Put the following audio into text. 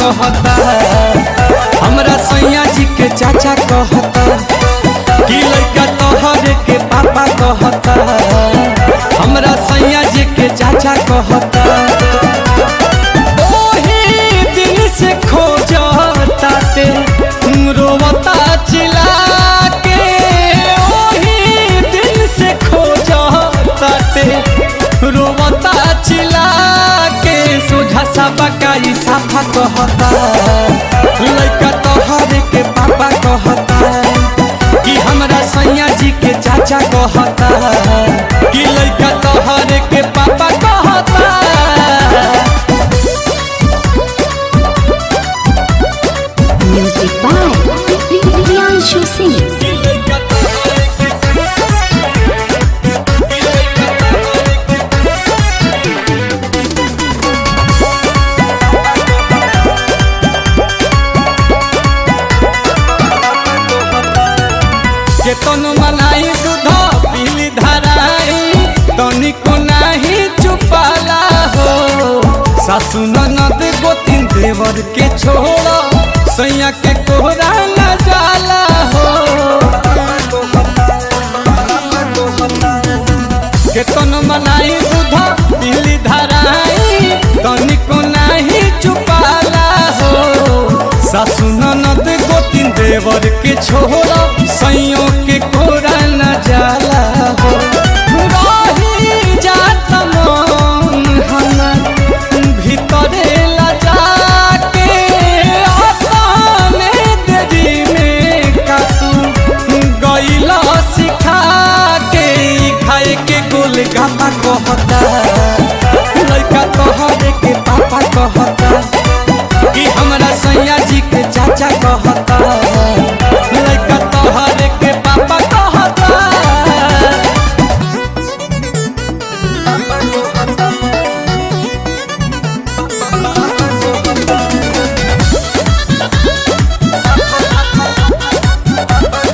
कहता, हमरा सैया जी के चाचा कहता, कि लड़का तोहरे के पापा कहता, हमरा सैया जी के चाचा कहता। ओही दिन से खोजता ते रोवता चिल्ला के, ओही दिन से खोजता ते रोवता चिल्ला के, सोझा सा बकाई साफा कहता, लड़का तोहरे के पापा कहता, कि हमरा सैया जी के चाचा कहता, कि लड़का तोहरे के पापा कहता। Music by Priyanshu Singh. केतन मलाई दूध पीली धराई, तनिको नहीं चुपाला हो, सासु ननद गोतिन देवर के छोड़ा, सैया के कोहरा न जाला हो। केतन मलाई दूध पीली धराई, तनिको नहीं चुपाला हो, सासु ननद गोतिन देवर के छोड़ा, सैया